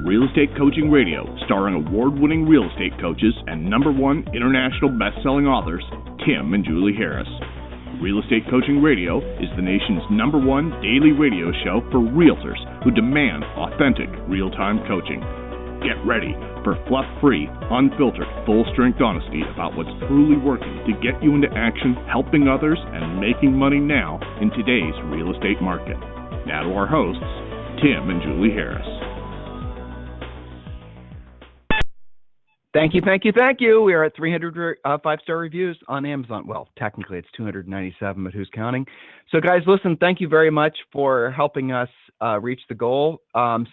Real Estate Coaching Radio, starring award-winning real estate coaches and #1 international best-selling authors, Tim and Julie Harris. Real Estate Coaching Radio is the nation's #1 daily radio show for realtors who demand authentic, real-time coaching. Get ready for fluff-free, unfiltered, full-strength honesty about what's truly working to get you into action, helping others, and making money now in today's real estate market. Now to our hosts, Tim and Julie Harris. Thank you. We are at 300 5-star reviews on Amazon. Well, technically it's 297, but who's counting? So guys, listen, thank you very much for helping us reach the goal.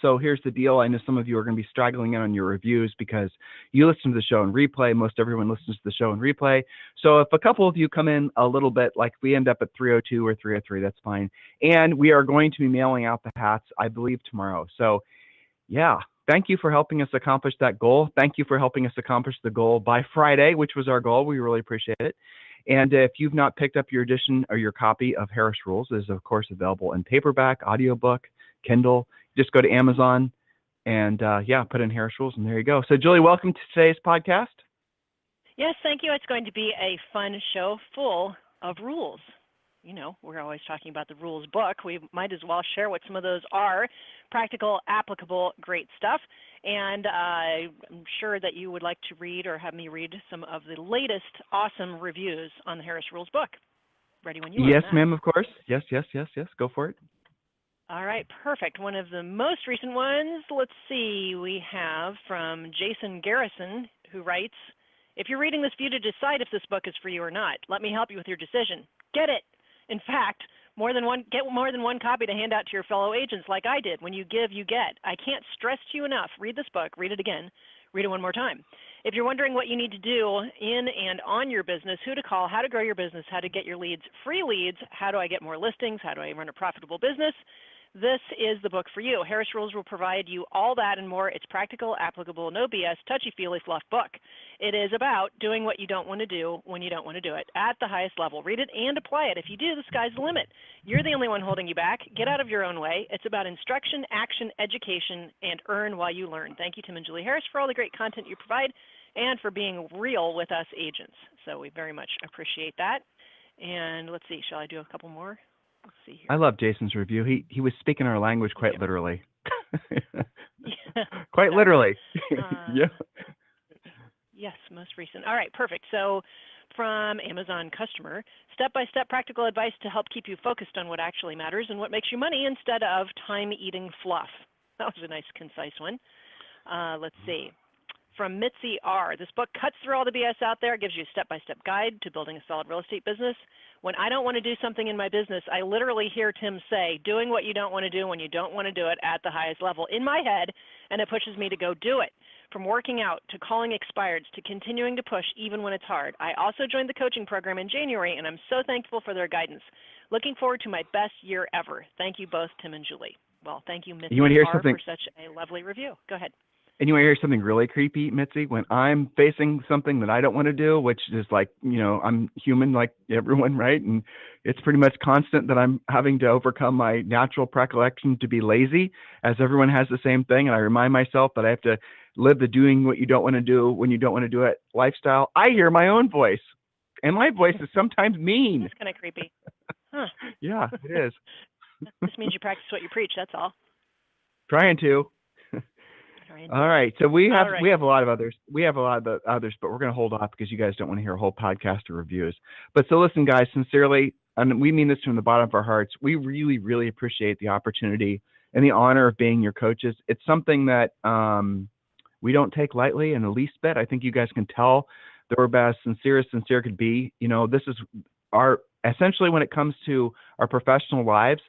So here's the deal. I know some of you are going to be straggling in on your reviews because you listen to the show in replay. Most everyone listens to the show in replay. So if a couple of you come in a little bit, like we end up at 302 or 303, that's fine. And we are going to be mailing out the hats, I believe, tomorrow. So yeah. Thank you for helping us accomplish that goal. Thank you for helping us accomplish the goal by Friday, which was our goal. We really appreciate it. And if you've not picked up your edition or your copy of Harris Rules, it is, of course, available in paperback, audiobook, Kindle. Just go to Amazon and, put in Harris Rules, and there you go. So, Julie, welcome to today's podcast. Yes, thank you. It's going to be a fun show full of rules. You know, we're always talking about the rules book. We might as well share what some of those are. Practical, applicable, great stuff. And I'm sure that you would like to read or have me read some of the latest awesome reviews on the Harris Rules book. Ready when you are. Yes, ma'am, of course. Yes. Go for it. All right, perfect. One of the most recent ones, let's see, we have from Jason Garrison, who writes, "If you're reading this for you to decide if this book is for you or not, let me help you with your decision. Get it. In fact, get more than one copy to hand out to your fellow agents like I did. When you give, you get. I can't stress to you enough. Read this book. Read it again. Read it one more time. If you're wondering what you need to do in and on your business, who to call, how to grow your business, how to get your leads, free leads, how do I get more listings, how do I run a profitable business, this is the book for you. Harris Rules will provide you all that and more. It's practical, applicable, no BS, touchy-feely fluff book. It is about doing what you don't want to do when you don't want to do it at the highest level. Read it and apply it. If you do, the sky's the limit. You're the only one holding you back. Get out of your own way. It's about instruction, action, education, and earn while you learn. Thank you, Tim and Julie Harris, for all the great content you provide and for being real with us agents. So we very much appreciate that. And let's see, shall I do a couple more? Let's see here. I love Jason's review. He was speaking our language quite literally. Quite literally. Yeah. Yes, most recent. All right, perfect. So from Amazon customer, step-by-step practical advice to help keep you focused on what actually matters and what makes you money instead of time-eating fluff. That was a nice, concise one. Let's see. From Mitzi R. This book cuts through all the BS out there, gives you a step-by-step guide to building a solid real estate business. When I don't want to do something in my business, I literally hear Tim say, doing what you don't want to do when you don't want to do it at the highest level in my head, and it pushes me to go do it. From working out to calling expireds to continuing to push even when it's hard. I also joined the coaching program in January, and I'm so thankful for their guidance. Looking forward to my best year ever. Thank you both, Tim and Julie. Well, thank you, Mitzi R, for such a lovely review. Go ahead. And you want to hear something really creepy, Mitzi? When I'm facing something that I don't want to do, which is like, I'm human like everyone, right? And it's pretty much constant that I'm having to overcome my natural predilection to be lazy, as everyone has the same thing. And I remind myself that I have to live the doing what you don't want to do when you don't want to do it lifestyle. I hear my own voice, and my voice is sometimes mean. That's kind of creepy. Huh. Yeah, it is. This means you practice what you preach, that's all. Trying to. All right. So we have a lot of others. but we're going to hold off because you guys don't want to hear a whole podcast of reviews. But so listen, guys, sincerely, and we mean this from the bottom of our hearts, we really, really appreciate the opportunity and the honor of being your coaches. It's something that we don't take lightly in the least bit. I think you guys can tell that we're about as sincere could be. This is essentially when it comes to our professional lives,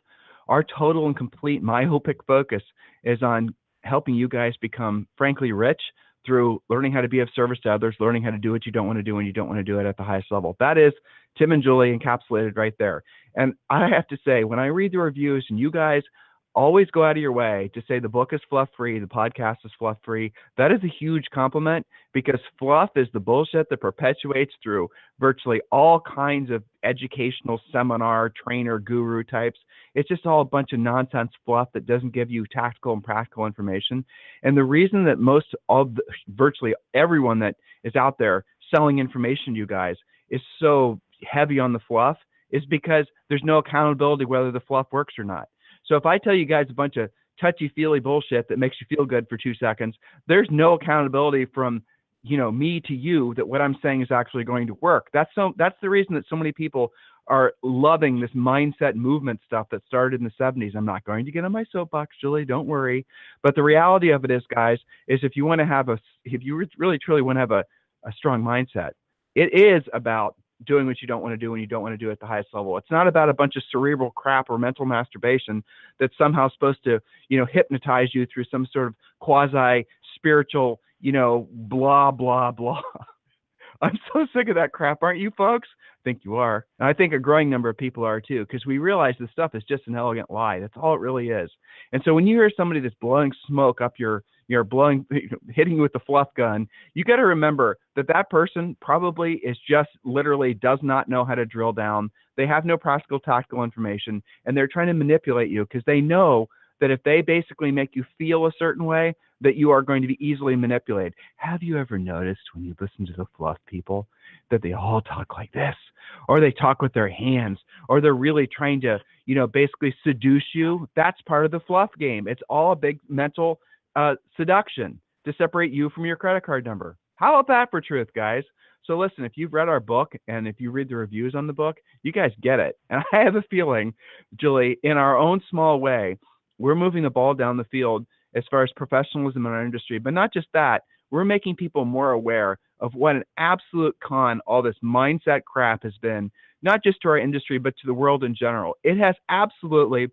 our total and complete myopic focus is on helping you guys become, frankly, rich through learning how to be of service to others, learning how to do what you don't want to do when you don't want to do it at the highest level. That is Tim and Julie encapsulated right there. And I have to say, when I read the reviews and you guys always go out of your way to say the book is fluff-free, the podcast is fluff-free. That is a huge compliment, because fluff is the bullshit that perpetuates through virtually all kinds of educational seminar, trainer, guru types. It's just all a bunch of nonsense fluff that doesn't give you tactical and practical information. And the reason that virtually everyone that is out there selling information to you guys is so heavy on the fluff is because there's no accountability whether the fluff works or not. So if I tell you guys a bunch of touchy-feely bullshit that makes you feel good for 2 seconds, there's no accountability from, me to you that what I'm saying is actually going to work. That's the reason that so many people are loving this mindset movement stuff that started in the 70s. I'm not going to get on my soapbox, Julie, don't worry. But the reality of it is, guys, is if you really truly want to have a strong mindset, it is about doing what you don't want to do when you don't want to do it at the highest level. It's not about a bunch of cerebral crap or mental masturbation that's somehow supposed to, hypnotize you through some sort of quasi-spiritual, blah, blah, blah. I'm so sick of that crap, aren't you, folks? I think you are. And I think a growing number of people are too, because we realize this stuff is just an elegant lie. That's all it really is. And so when you hear somebody that's blowing smoke up hitting you with the fluff gun, you got to remember that person probably is just literally does not know how to drill down. They have no practical, tactical information, and they're trying to manipulate you because they know that if they basically make you feel a certain way, that you are going to be easily manipulated. Have you ever noticed when you listen to the fluff people that they all talk like this, or they talk with their hands, or they're really trying to, basically seduce you? That's part of the fluff game. It's all a big mental seduction to separate you from your credit card number. How about that for truth, guys? So listen, if you've read our book and if you read the reviews on the book, you guys get it. And I have a feeling, Julie, in our own small way, we're moving the ball down the field as far as professionalism in our industry. But not just that, we're making people more aware of what an absolute con all this mindset crap has been, not just to our industry, but to the world in general. It has absolutely,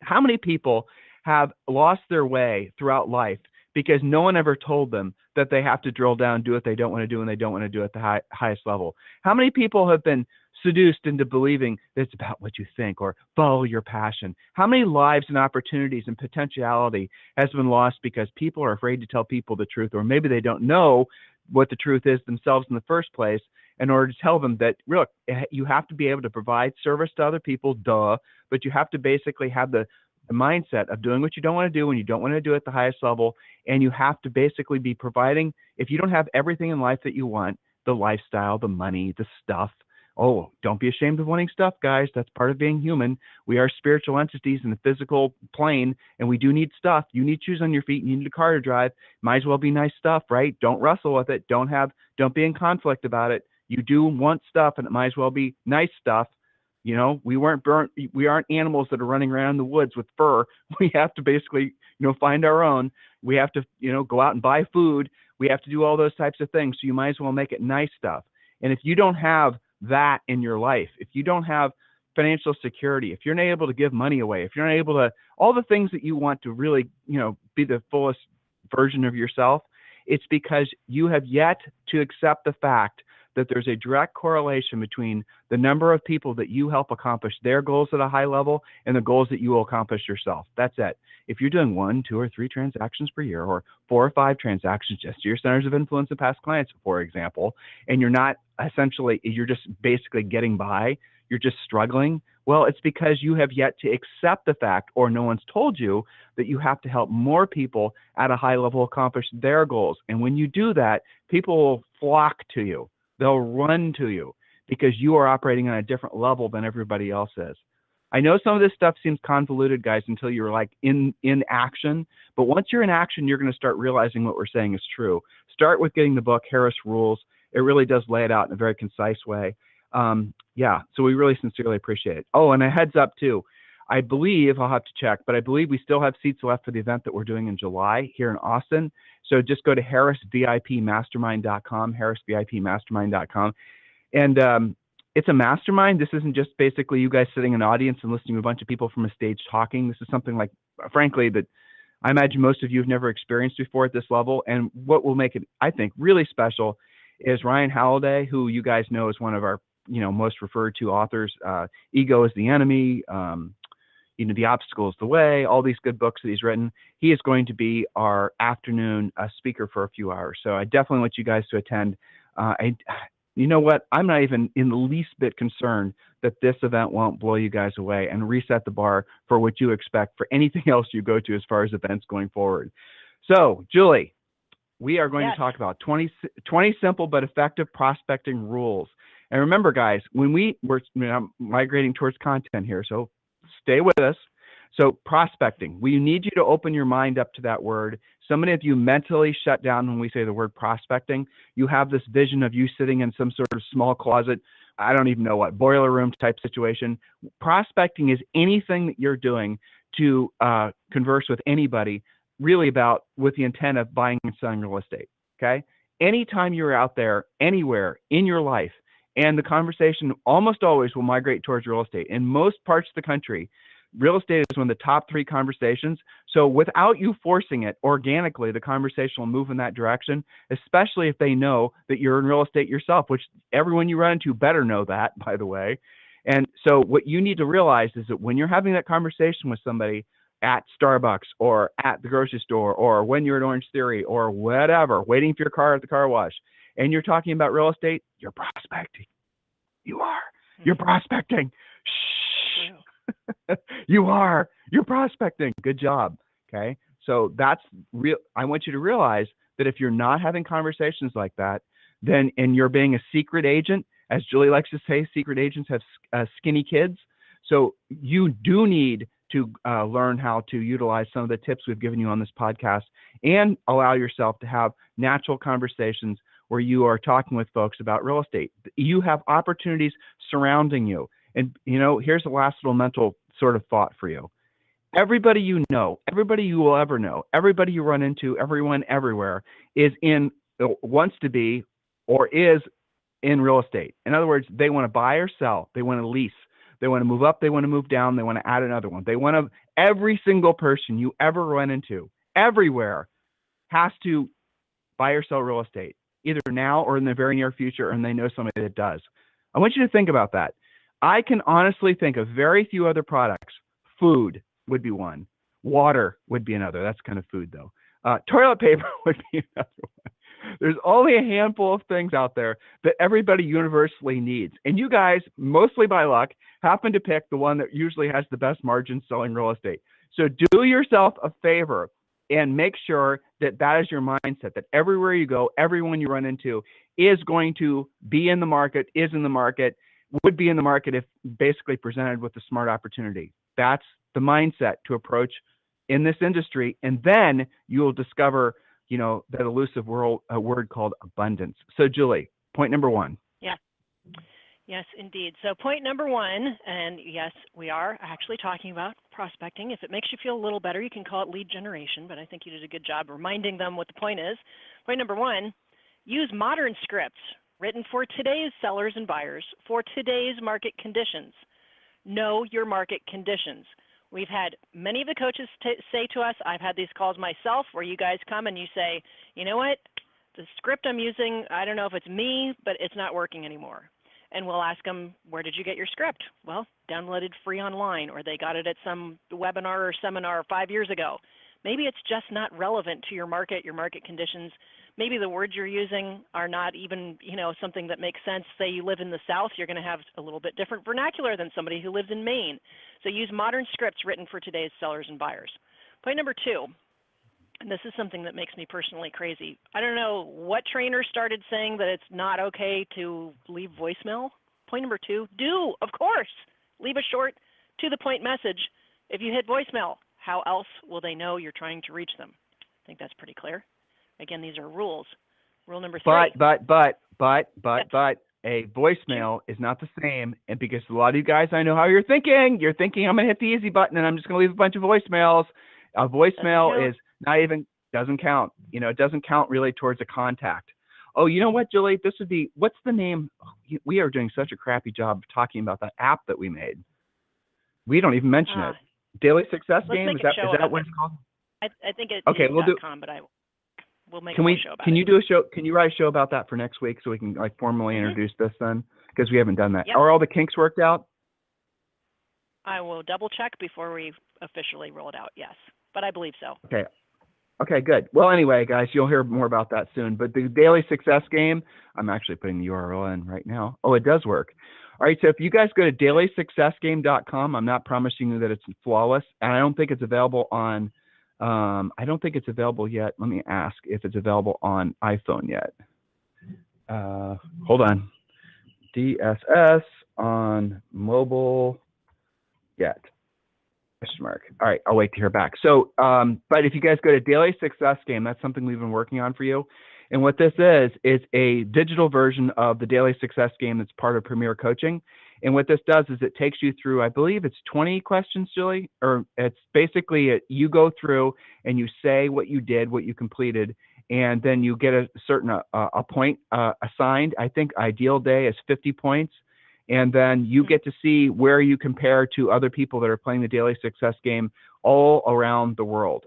how many people have lost their way throughout life because no one ever told them that they have to drill down, do what they don't want to do, and they don't want to do it at the highest level? How many people have been seduced into believing that it's about what you think or follow your passion? How many lives and opportunities and potentiality has been lost because people are afraid to tell people the truth, or maybe they don't know what the truth is themselves in the first place, in order to tell them that, look, you have to be able to provide service to other people, but you have to basically have the mindset of doing what you don't want to do when you don't want to do it at the highest level. And you have to basically be providing, if you don't have everything in life that you want, the lifestyle, the money, the stuff. Oh, don't be ashamed of wanting stuff, guys. That's part of being human. We are spiritual entities in the physical plane, and we do need stuff. You need shoes on your feet. You need a car to drive. Might as well be nice stuff, right? Don't wrestle with it. Don't be in conflict about it. You do want stuff, and it might as well be nice stuff. We aren't animals that are running around in the woods with fur. We have to basically, find our own. We have to, go out and buy food. We have to do all those types of things. So you might as well make it nice stuff. And if you don't have that in your life, if you don't have financial security, if you're not able to give money away, if you're not able to, all the things that you want to really, be the fullest version of yourself, it's because you have yet to accept the fact that there's a direct correlation between the number of people that you help accomplish their goals at a high level and the goals that you will accomplish yourself. That's it. If you're doing 1, 2, or 3 transactions per year, or 4 or 5 transactions just to your centers of influence and past clients, for example, and you're just basically getting by, you're just struggling, well, it's because you have yet to accept the fact, or no one's told you, that you have to help more people at a high level accomplish their goals. And when you do that, people will flock to you. They'll run to you because you are operating on a different level than everybody else is. I know some of this stuff seems convoluted, guys, until you're like in action. But once you're in action, you're going to start realizing what we're saying is true. Start with getting the book, Harris Rules. It really does lay it out in a very concise way. So we really sincerely appreciate it. Oh, and a heads up too. I believe, I'll have to check, but I believe we still have seats left for the event that we're doing in July here in Austin. So just go to harrisvipmastermind.com, harrisvipmastermind.com. And it's a mastermind. This isn't just basically you guys sitting in an audience and listening to a bunch of people from a stage talking. This is something like, frankly, that I imagine most of you have never experienced before at this level. And what will make it, I think, really special is Ryan Halliday, who you guys know is one of our most referred to authors. Ego is the Enemy. The Obstacle is the Way, all these good books that he's written. He is going to be our afternoon speaker for a few hours. So I definitely want you guys to attend. You know what? I'm not even in the least bit concerned that this event won't blow you guys away and reset the bar for what you expect for anything else you go to as far as events going forward. So, Julie, we are going to talk about 20 simple but effective prospecting rules. And remember, guys, when we're migrating towards content here, so stay with us. So prospecting, we need you to open your mind up to that word. So many of you mentally shut down when we say the word prospecting. You have this vision of you sitting in some sort of small closet, I don't even know what, boiler room type situation. Prospecting is anything that you're doing to converse with anybody really with the intent of buying and selling real estate, okay? Anytime you're out there, anywhere in your life, and the conversation almost always will migrate towards real estate. In most parts of the country, real estate is one of the top 3 conversations. So without you forcing it, organically, the conversation will move in that direction, especially if they know that you're in real estate yourself, which everyone you run into better know that, by the way. And so what you need to realize is that when you're having that conversation with somebody at Starbucks or at the grocery store or when you're at Orange Theory or whatever, waiting for your car at the car wash, and you're talking about real estate, you're prospecting. You are. You're prospecting. Shh. You're prospecting. Good job. Okay. So that's real. I want you to realize that if you're not having conversations like that, then, and you're being a secret agent, as Julie likes to say, secret agents have skinny kids. So you do need to learn how to utilize some of the tips we've given you on this podcast and allow yourself to have natural conversations where you are talking with folks about real estate. You have opportunities surrounding you. And, here's the last little mental sort of thought for you. Everybody you know, everybody you will ever know, everybody you run into, everyone everywhere wants to be or is in real estate. In other words, they want to buy or sell. They want to lease. They want to move up. They want to move down. They want to add another one. Every single person you ever run into, everywhere, has to buy or sell real estate, either now or in the very near future, and they know somebody that does. I want you to think about that. I can honestly think of very few other products. Food would be one. Water would be another. That's kind of food, though. Toilet paper would be another one. There's only a handful of things out there that everybody universally needs. And you guys, mostly by luck, happen to pick the one that usually has the best margin selling real estate. So do yourself a favor and make sure that is your mindset, that everywhere you go, everyone you run into is going to be in the market, would be in the market if basically presented with a smart opportunity. That's the mindset to approach in this industry. And then you'll discover, that elusive word called abundance. So Julie, point number 1. Yeah. Yes, indeed. So point number 1, and yes, we are actually talking about prospecting. If it makes you feel a little better, you can call it lead generation, but I think you did a good job reminding them what the point is. Point number 1, use modern scripts written for today's sellers and buyers for today's market conditions. Know your market conditions. We've had many of the coaches say to us, I've had these calls myself where you guys come and you say, you know what, the script I'm using, I don't know if it's me, but it's not working anymore. And we'll ask them, where did you get your script? Well, downloaded free online, or they got it at some webinar or seminar 5 years ago. Maybe it's just not relevant to your market conditions. Maybe the words you're using are not even, something that makes sense. Say you live in the South, you're going to have a little bit different vernacular than somebody who lives in Maine. So use modern scripts written for today's sellers and buyers. Point number 2, and this is something that makes me personally crazy. I don't know what trainer started saying that it's not okay to leave voicemail. Point number 2, of course, leave a short, to-the-point message. If you hit voicemail, how else will they know you're trying to reach them? I think that's pretty clear. Again, these are rules. Rule number 3. But a voicemail is not the same. And because a lot of you guys, I know how you're thinking. You're thinking I'm going to hit the easy button and I'm just going to leave a bunch of voicemails. A voicemail is not even, doesn't count. It doesn't count really towards a contact. Oh, you know what, Julie? This would be, what's the name? We are doing such a crappy job of talking about that app that we made. We don't even mention it. Daily Success Game? Is that what it's called? I think it's okay, we'll do. But we'll make a show about it. Can you do a show? Can you write a show about that for next week so we can formally introduce this then? Because we haven't done that. Yep. Are all the kinks worked out? I will double check before we officially roll it out, yes. But I believe so. Okay. Okay, good. Well, anyway, guys, you'll hear more about that soon. But the daily success game, I'm actually putting the URL in right now. Oh, it does work. All right, so if you guys go to dailysuccessgame.com, I'm not promising you that it's flawless, and I don't think it's available on. I don't think it's available yet. Let me ask if it's available on iPhone yet. Hold on. DSS on mobile yet. Question mark. All right, I'll wait to hear back. So, but if you guys go to Daily Success Game, that's something we've been working on for you. And what this is a digital version of the Daily Success Game that's part of Premier Coaching. And what this does is it takes you through, I believe it's 20 questions, Julie, or it's basically you go through and you say what you did, what you completed, and then you get a certain a point assigned. I think ideal day is 50 points. And then you get to see where you compare to other people that are playing the Daily Success Game all around the world.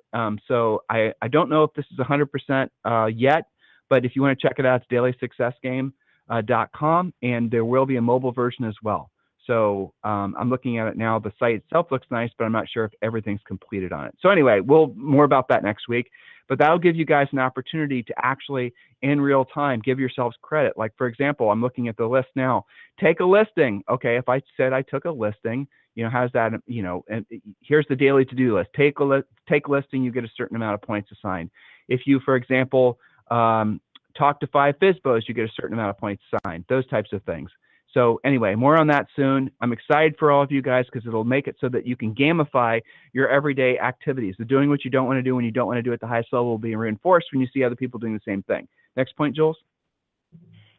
So I don't know if this is 100% yet, but if you want to check it out, it's dailysuccessgame.com, and there will be a mobile version as well. So I'm looking at it now. The site itself looks nice, but I'm not sure if everything's completed on it. So anyway, more about that next week. But that'll give you guys an opportunity to actually, in real time, give yourselves credit. Like, for example, I'm looking at the list now. Take a listing. Okay, if I said I took a listing, how's that, and here's the daily to-do list. Take listing, you get a certain amount of points assigned. If you, for example, talk to 5 FSBOs, you get a certain amount of points assigned, those types of things. So anyway, more on that soon. I'm excited for all of you guys because it'll make it so that you can gamify your everyday activities. The doing what you don't want to do when you don't want to do at the highest level will be reinforced when you see other people doing the same thing. Next point, Jules?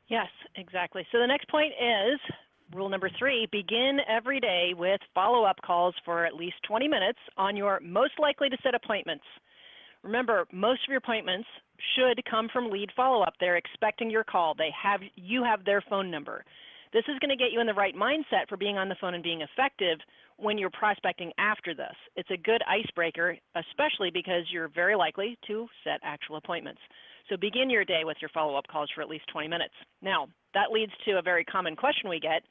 Yes, exactly. So the next point is rule number 3, begin every day with follow-up calls for at least 20 minutes on your most likely to set appointments. Remember, most of your appointments should come from lead follow-up. They're expecting your call. You have their phone number. This is going to get you in the right mindset for being on the phone and being effective when you're prospecting after this. It's a good icebreaker, especially because you're very likely to set actual appointments. So begin your day with your follow-up calls for at least 20 minutes. Now, that leads to a very common question we get,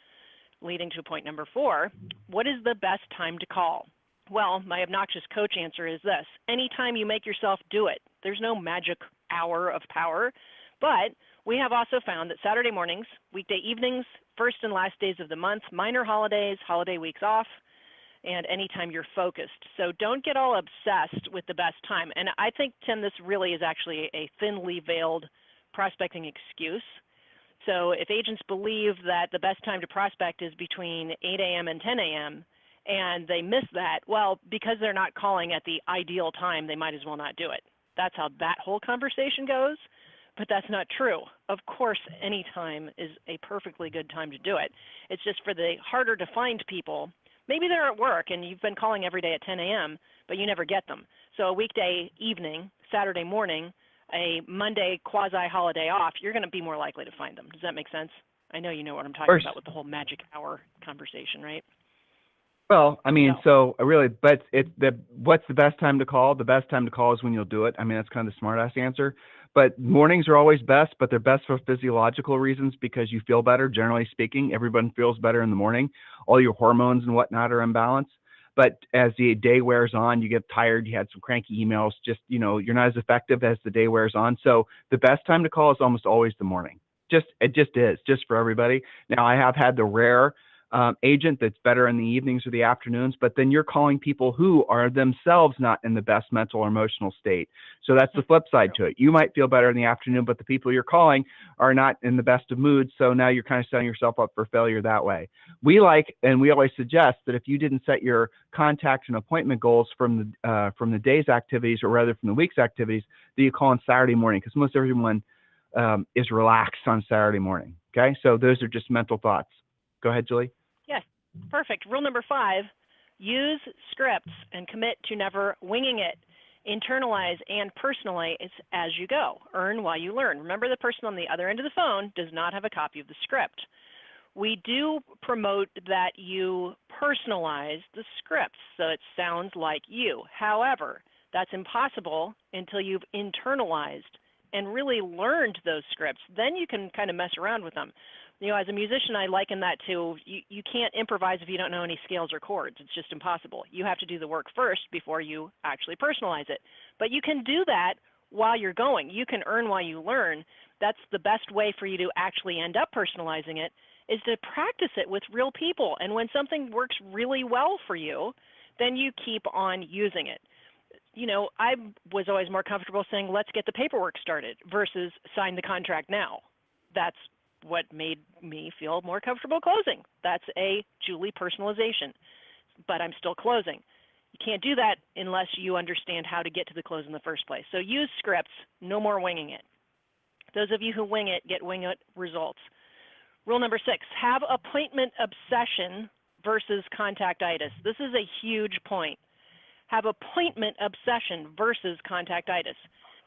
leading to point number 4. What is the best time to call? Well, my obnoxious coach answer is this. Anytime you make yourself do it. There's no magic hour of power, but we have also found that Saturday mornings, weekday evenings, first and last days of the month, minor holidays, holiday weeks off, and anytime you're focused. So don't get all obsessed with the best time. And I think, Tim, this really is actually a thinly veiled prospecting excuse. So if agents believe that the best time to prospect is between 8 a.m. and 10 a.m., and they miss that, well, because they're not calling at the ideal time, they might as well not do it. That's how that whole conversation goes. But that's not true. Of course, any time is a perfectly good time to do it. It's just for the harder to find people. Maybe they're at work and you've been calling every day at 10 a.m., but you never get them. So a weekday evening, Saturday morning, a Monday quasi-holiday off, you're going to be more likely to find them. Does that make sense? I know you know what I'm talking about with the whole magic hour conversation, right? Well, I mean, so really, but what's the best time to call? The best time to call is when you'll do it. I mean, that's kind of the smart ass answer. But mornings are always best, but they're best for physiological reasons because you feel better. Generally speaking, everyone feels better in the morning. All your hormones and whatnot are in balance. But as the day wears on, you get tired. You had some cranky emails. Just, you're not as effective as the day wears on. So the best time to call is almost always the morning. It just is, just for everybody. Now, I have had the rare agent that's better in the evenings or the afternoons, but then you're calling people who are themselves not in the best mental or emotional state. So that's the flip side to it. You might feel better in the afternoon, but the people you're calling are not in the best of moods. So now you're kind of setting yourself up for failure that way. We always suggest that if you didn't set your contact and appointment goals from the day's activities, or rather from the week's activities, that you call on Saturday morning, because most everyone is relaxed on Saturday morning. Okay, so those are just mental thoughts. Go ahead, Julie. Yes, perfect. Rule number 5, use scripts and commit to never winging it. Internalize and personalize as you go. Earn while you learn. Remember, the person on the other end of the phone does not have a copy of the script. We do promote that you personalize the scripts so it sounds like you. However, that's impossible until you've internalized and really learned those scripts. Then you can kind of mess around with them. As a musician, I liken that to you can't improvise if you don't know any scales or chords. It's just impossible. You have to do the work first before you actually personalize it. But you can do that while you're going. You can earn while you learn. That's the best way for you to actually end up personalizing it, is to practice it with real people. And when something works really well for you, then you keep on using it. I was always more comfortable saying, let's get the paperwork started versus sign the contract now. That's what made me feel more comfortable closing. That's a Julie personalization, but I'm still closing. You can't do that unless you understand how to get to the close in the first place. So use scripts, no more winging it. Those of you who wing it get wing it results. Rule number 6, have appointment obsession versus contactitis. This is a huge point. Have appointment obsession versus contactitis.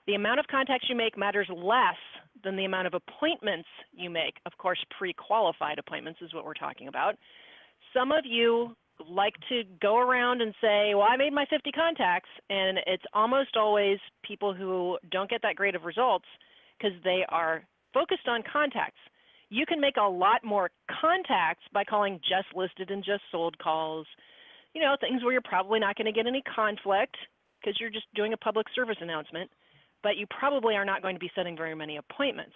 The amount of contacts you make matters less than the amount of appointments you make. Of course, pre-qualified appointments is what we're talking about. Some of you like to go around and say, well, I made my 50 contacts, and it's almost always people who don't get that great of results because they are focused on contacts. You can make a lot more contacts by calling just listed and just sold calls, things where you're probably not going to get any conflict because you're just doing a public service announcement, but you probably are not going to be setting very many appointments,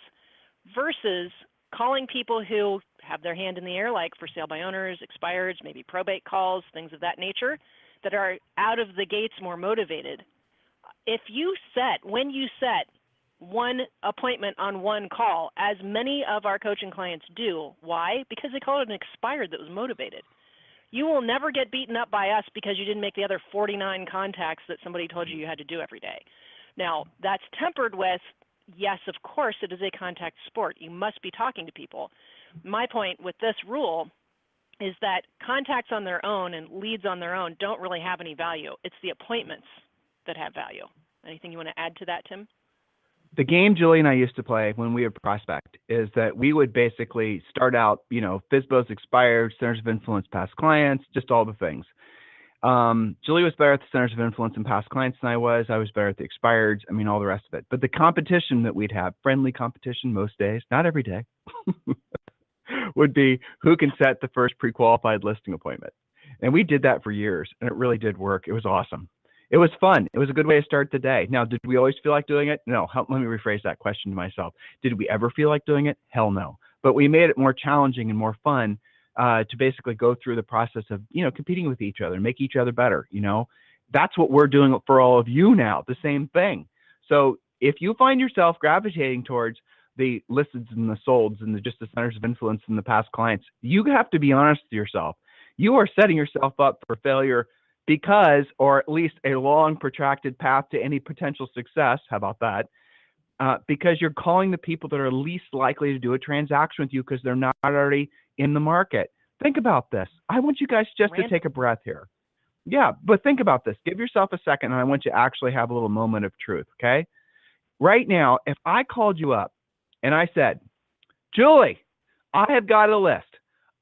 versus calling people who have their hand in the air, like for sale by owners, expireds, maybe probate calls, things of that nature, that are out of the gates more motivated. When you set one appointment on one call, as many of our coaching clients do, why? Because they call it an expired that was motivated. You will never get beaten up by us because you didn't make the other 49 contacts that somebody told you had to do every day. Now, that's tempered with, yes, of course, it is a contact sport. You must be talking to people. My point with this rule is that contacts on their own and leads on their own don't really have any value. It's the appointments that have value. Anything you want to add to that, Tim? The game Julie and I used to play when we would prospect is that we would basically start out, FSBOs, expired, centers of influence, past clients, just all the things. Julie was better at the centers of influence and past clients than I was. I was better at the expireds. All the rest of it. But the competition that we'd have, friendly competition most days, not every day, would be who can set the first pre-qualified listing appointment. And we did that for years, and it really did work. It was awesome. It was fun. It was a good way to start the day. Now, did we always feel like doing it? No. Let me rephrase that question to myself. Did we ever feel like doing it? Hell no. But we made it more challenging and more fun to basically go through the process of, competing with each other, make each other better. That's what we're doing for all of you now, the same thing. So if you find yourself gravitating towards the listeds and the solds and just the centers of influence and the past clients, you have to be honest with yourself. You are setting yourself up for failure because, or at least a long protracted path to any potential success. How about that? Because you're calling the people that are least likely to do a transaction with you because they're not already in the market. Think about this. I want you guys just to take a breath here. Yeah, but think about this. Give yourself a second, and I want you to actually have a little moment of truth, okay? Right now, if I called you up and I said, Julie, I have got a list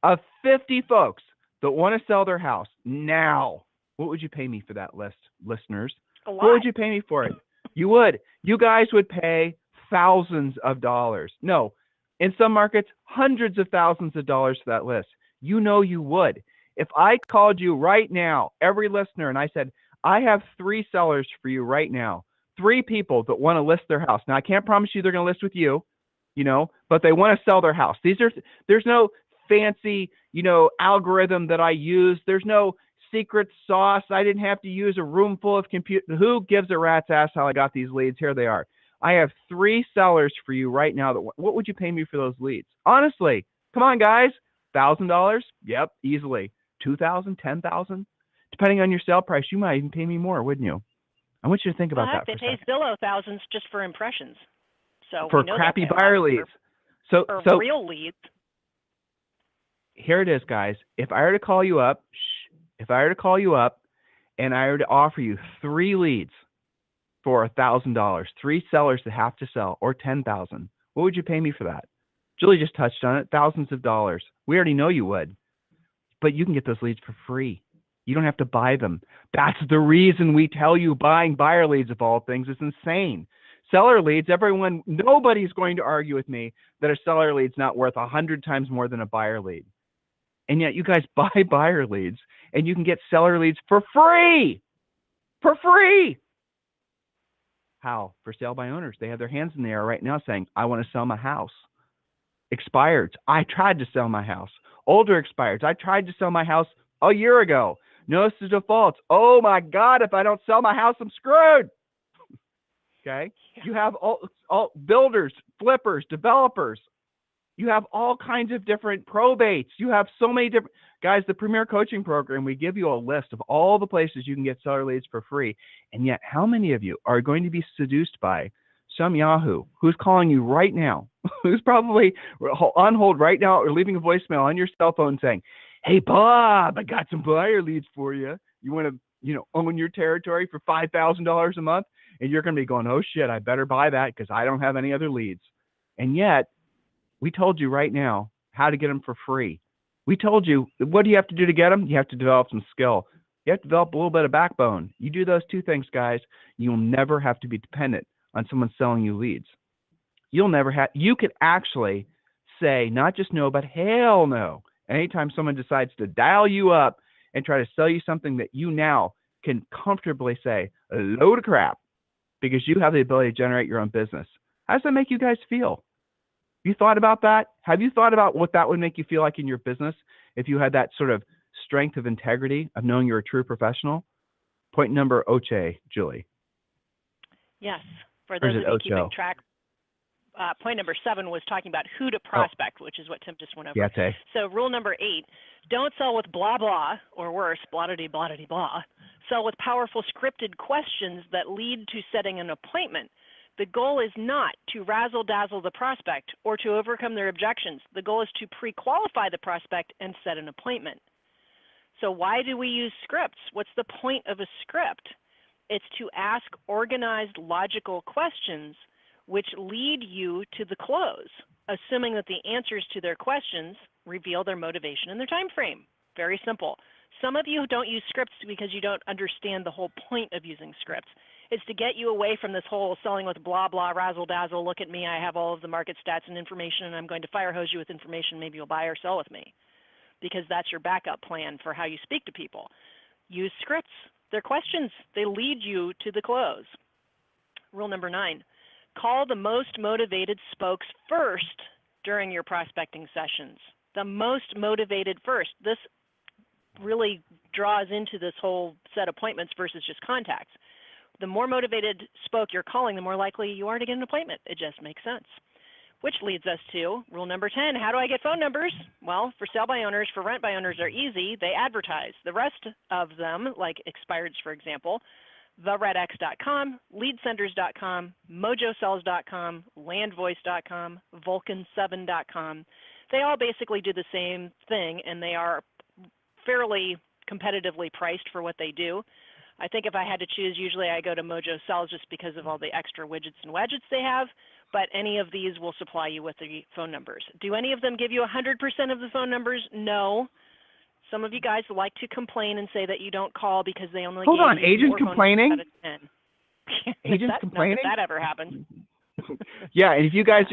of 50 folks that want to sell their house now, what would you pay me for that list, listeners? A lot. What would you pay me for it? You would. You guys would pay thousands of dollars. No, in some markets, hundreds of thousands of dollars for that list. You would. If I called you right now, every listener, and I said, I have 3 sellers for you right now, 3 people that want to list their house. Now, I can't promise you they're going to list with you, but they want to sell their house. There's no fancy, algorithm that I use. There's no secret sauce. I didn't have to use a room full of compute. Who gives a rat's ass how I got these leads? Here they are. I have 3 sellers for you right now. What would you pay me for those leads? Honestly, come on, guys. $1,000? Yep, easily. $2,000, $10,000? Depending on your sale price, you might even pay me more, wouldn't you? I want you to think about that for a second. They pay Zillow thousands just for impressions. So for crappy buyer leads. So real leads. Here it is, guys. If I were to call you up, and I were to offer you 3 leads for $1,000, 3 sellers that have to sell, or $10,000, what would you pay me for that? Julie just touched on it, thousands of dollars. We already know you would, but you can get those leads for free. You don't have to buy them. That's the reason we tell you buying buyer leads of all things is insane. Seller leads, nobody's going to argue with me that a seller lead's not worth 100 times more than a buyer lead. And yet you guys buy buyer leads and you can get seller leads for free. For free. How? For sale by owners. They have their hands in the air right now saying, I want to sell my house. Expireds. I tried to sell my house. Older expireds. I tried to sell my house a year ago. Notice the defaults. Oh my God, if I don't sell my house, I'm screwed. Okay. Yeah. You have all builders, flippers, developers. You have all kinds of different probates. You have so many different guys. The Premier Coaching Program, we give you a list of all the places you can get seller leads for free. And yet, how many of you are going to be seduced by some Yahoo who's calling you right now, who's probably on hold right now or leaving a voicemail on your cell phone saying, hey, Bob, I got some buyer leads for you. You want to, own your territory for $5,000 a month? And you're going to be going, oh, shit, I better buy that because I don't have any other leads. And yet, we told you right now how to get them for free. We told you, what do you have to do to get them? You have to develop some skill. You have to develop a little bit of backbone. You do those two things, guys, you'll never have to be dependent on someone selling you leads. You could actually say not just no, but hell no. Anytime someone decides to dial you up and try to sell you something that you now can comfortably say, a load of crap, because you have the ability to generate your own business. How does that make you guys feel? You thought about that? Have you thought about what that would make you feel like in your business if you had that sort of strength of integrity of knowing you're a true professional? Point number Oche, Julie. Yes. For those of you keeping track, point number 7 was talking about who to prospect, which is what Tim just went over. Yeah, so rule number 8, don't sell with blah, blah, or worse, blah-da-dee, blah-da-dee, blah. Sell with powerful scripted questions that lead to setting an appointment. The goal is not to razzle-dazzle the prospect or to overcome their objections. The goal is to pre-qualify the prospect and set an appointment. So why do we use scripts? What's the point of a script? It's to ask organized, logical questions which lead you to the close, assuming that the answers to their questions reveal their motivation and their time frame. Very simple. Some of you don't use scripts because you don't understand the whole point of using scripts. It's to get you away from this whole selling with blah, blah, razzle dazzle, look at me, I have all of the market stats and information, and I'm going to fire hose you with information, maybe you'll buy or sell with me. Because that's your backup plan for how you speak to people. Use scripts. They're questions. They lead you to the close. Rule number 9, call the most motivated spokes first during your prospecting sessions. The most motivated first. This really draws into this whole set appointments versus just contacts. The more motivated spoke you're calling, the more likely you are to get an appointment. It just makes sense. Which leads us to rule number 10. How do I get phone numbers? Well, for sale by owners, for rent by owners are easy. They advertise. The rest of them, like expireds, for example, theredx.com, leadsenders.com, mojosells.com, landvoice.com, vulcan7.com. They all basically do the same thing, and they are fairly competitively priced for what they do. I think if I had to choose, usually I go to Mojo Sells just because of all the extra widgets and widgets they have, but any of these will supply you with the phone numbers. Do any of them give you 100% of the phone numbers? No. Some of you guys like to complain and say that you don't call because they only Hold gave on, you agents 4 complaining? phone numbers out of 10. Agents complaining? Not that ever happened. Yeah, and if you guys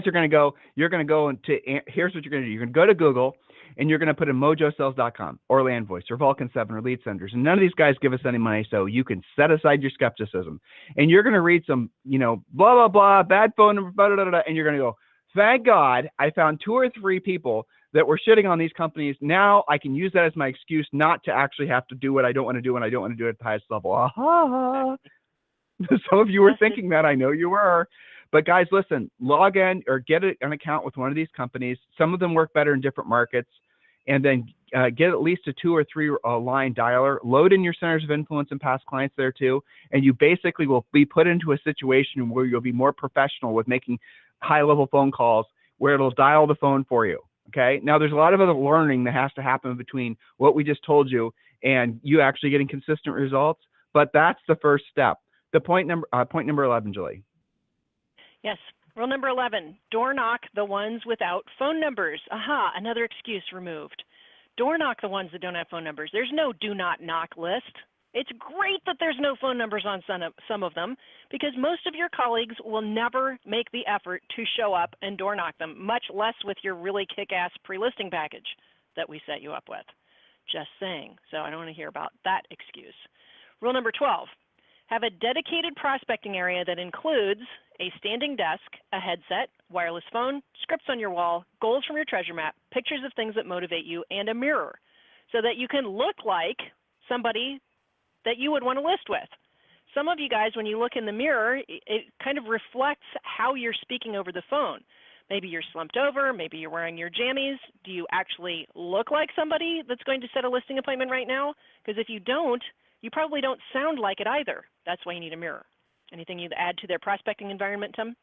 are going to go, you're going to go into, here's what you're going to do. You're going to go to Google, and you're going to put in mojosells.com or LandVoice or Vulcan7 or Lead Senders. And none of these guys give us any money, so you can set aside your skepticism. And you're going to read some, blah, blah, blah, bad phone number, blah, blah, blah, blah, and you're going to go, thank God I found 2 or 3 people that were shitting on these companies. Now I can use that as my excuse not to actually have to do what I don't want to do, and I don't want to do it at the highest level. Aha! Some of you were thinking that. I know you were. But guys, listen, log in or get an account with one of these companies. Some of them work better in different markets. And then get at least a 2 or 3 line dialer. Load in your centers of influence and past clients there too. And you basically will be put into a situation where you'll be more professional with making high-level phone calls where it'll dial the phone for you. Okay. Now, there's a lot of other learning that has to happen between what we just told you and you actually getting consistent results. But that's the first step. The point number 11, Julie. Yes. Rule number 11, door knock the ones without phone numbers. Aha, another excuse removed. Door knock the ones that don't have phone numbers. There's no do not knock list. It's great that there's no phone numbers on some of them, because most of your colleagues will never make the effort to show up and door knock them, much less with your really kick-ass pre-listing package that we set you up with. Just saying. So I don't want to hear about that excuse. Rule number 12, have a dedicated prospecting area that includes a standing desk, a headset, wireless phone, scripts on your wall, goals from your treasure map, pictures of things that motivate you, and a mirror, so that you can look like somebody that you would want to list with. Some of you guys, when you look in the mirror, it kind of reflects how you're speaking over the phone. Maybe you're slumped over, maybe you're wearing your jammies. Do you actually look like somebody that's going to set a listing appointment right now? Because if you don't, you probably don't sound like it either. That's why you need a mirror. Anything you'd add to their prospecting environment, Tim?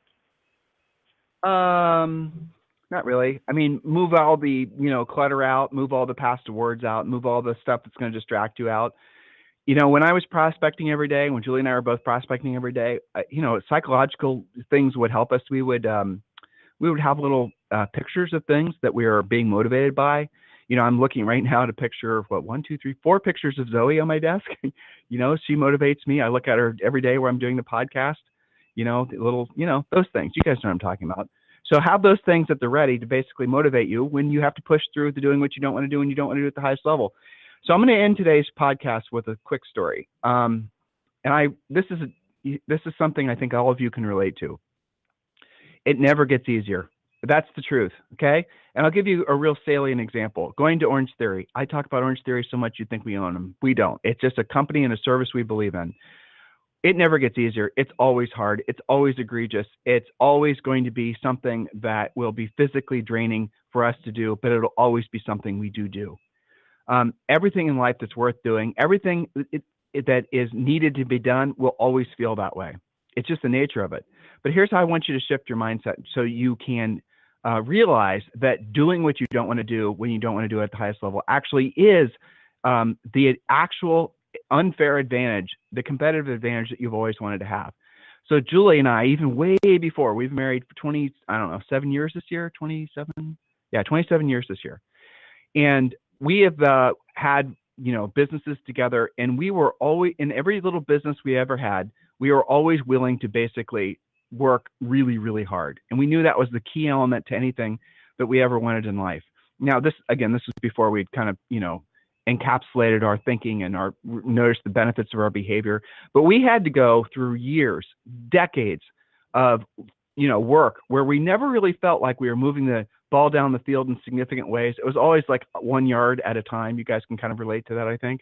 Not really. I mean, move all the, clutter out, move all the passive words out, move all the stuff that's going to distract you out. When I was prospecting every day, when Julie and I were both prospecting every day, psychological things would help us. We would have little pictures of things that we are being motivated by. I'm looking right now at a picture of 4 pictures of Zoe on my desk. She motivates me. I look at her every day where I'm doing the podcast, those things. You guys know what I'm talking about. So have those things at the ready to basically motivate you when you have to push through to doing what you don't want to do and you don't want to do at the highest level. So I'm going to end today's podcast with a quick story. This is something I think all of you can relate to. It never gets easier. That's the truth. Okay. And I'll give you a real salient example. Going to Orange Theory. I talk about Orange Theory so much you'd think we own them. We don't. It's just a company and a service we believe in. It never gets easier. It's always hard. It's always egregious. It's always going to be something that will be physically draining for us to do, but it'll always be something we do. Everything in life that's worth doing, everything that is needed to be done will always feel that way. It's just the nature of it. But here's how I want you to shift your mindset so you can realize that doing what you don't want to do when you don't want to do it at the highest level actually is the actual unfair advantage, the competitive advantage that you've always wanted to have. So Julie and I, even way before, we've married for 7 years this year, 27? Yeah, 27 years this year. And we have had, businesses together, and we were always, in every little business we ever had, we were always willing to basically work really, really hard. And we knew that was the key element to anything that we ever wanted in life. Now, this was before we'd kind of, encapsulated our thinking and noticed the benefits of our behavior. But we had to go through years, decades of, work where we never really felt like we were moving the ball down the field in significant ways. It was always like 1 yard at a time. You guys can kind of relate to that, I think.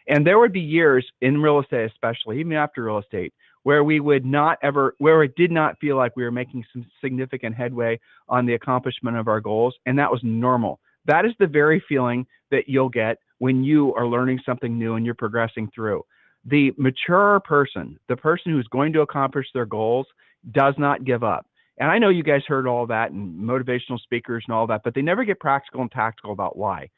And there would be years in real estate, especially even after real estate, where where it did not feel like we were making some significant headway on the accomplishment of our goals. And that was normal. That is the very feeling that you'll get when you are learning something new and you're progressing through. The mature person, the person who's going to accomplish their goals, does not give up. And I know you guys heard all that and motivational speakers and all that, but they never get practical and tactical about why,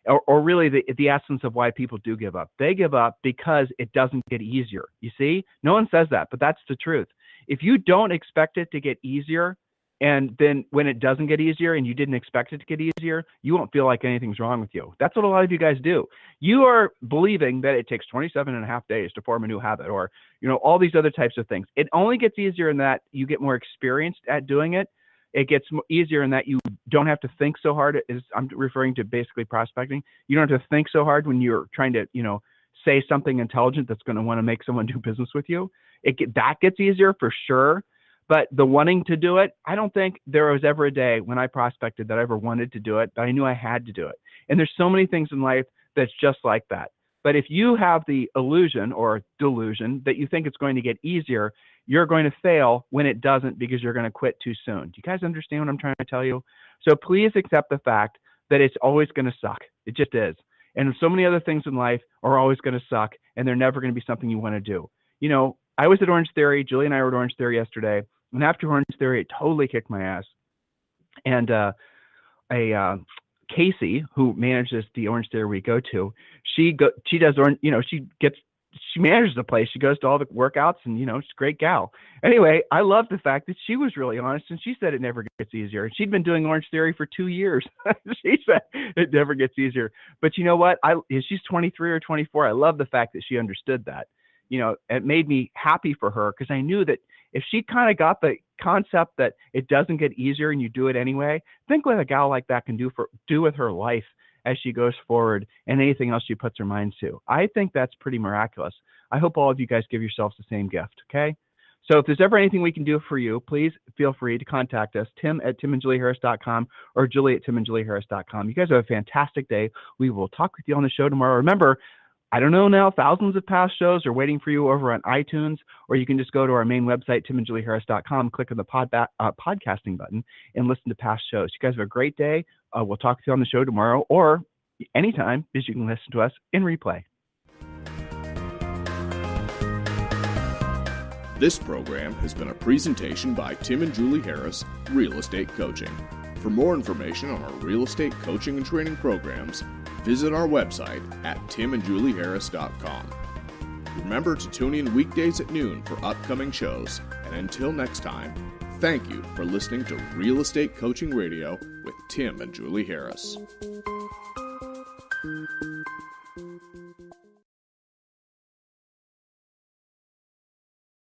or really the essence of why people do give up. They give up because it doesn't get easier. You see, no one says that, but that's the truth. If you don't expect it to get easier, and then when it doesn't get easier and you didn't expect it to get easier, you won't feel like anything's wrong with you. That's what a lot of you guys do. You are believing that it takes 27 and a half days to form a new habit, or, all these other types of things. It only gets easier in that you get more experienced at doing it. It gets easier in that you don't have to think so hard. I'm referring to basically prospecting. You don't have to think so hard when you're trying to, say something intelligent that's going to want to make someone do business with you. That gets easier for sure. But the wanting to do it, I don't think there was ever a day when I prospected that I ever wanted to do it, but I knew I had to do it. And there's so many things in life that's just like that. But if you have the illusion or delusion that you think it's going to get easier, you're going to fail when it doesn't, because you're going to quit too soon. Do you guys understand what I'm trying to tell you? So please accept the fact that it's always going to suck. It just is. And so many other things in life are always going to suck, and they're never going to be something you want to do. I was at Orange Theory. Julie and I were at Orange Theory yesterday. And after Orange Theory, it totally kicked my ass. And Casey, who manages the Orange Theory we go to, she does Orange. she manages the place. She goes to all the workouts, and she's a great gal. Anyway, I love the fact that she was really honest, and she said it never gets easier. And she'd been doing Orange Theory for 2 years. She said it never gets easier. But you know what? She's 23 or 24. I love the fact that she understood that. It made me happy for her, because I knew that if she kind of got the concept that it doesn't get easier and you do it anyway, think what a gal like that can do with her life as she goes forward and anything else she puts her mind to. I think that's pretty miraculous. I hope all of you guys give yourselves the same gift, okay? So if there's ever anything we can do for you, please feel free to contact us, tim@timandjulieharris.com or julie@timandjulieharris.com. You guys have a fantastic day. We will talk with you on the show tomorrow. Remember, I don't know now, thousands of past shows are waiting for you over on iTunes, or you can just go to our main website, timandjulieharris.com, click on the podcasting button, and listen to past shows. You guys have a great day. We'll talk to you on the show tomorrow, or anytime, because you can listen to us in replay. This program has been a presentation by Tim and Julie Harris, Real Estate Coaching. For more information on our real estate coaching and training programs, visit our website at timandjulieharris.com. Remember to tune in weekdays at noon for upcoming shows, and until next time, thank you for listening to Real Estate Coaching Radio with Tim and Julie Harris.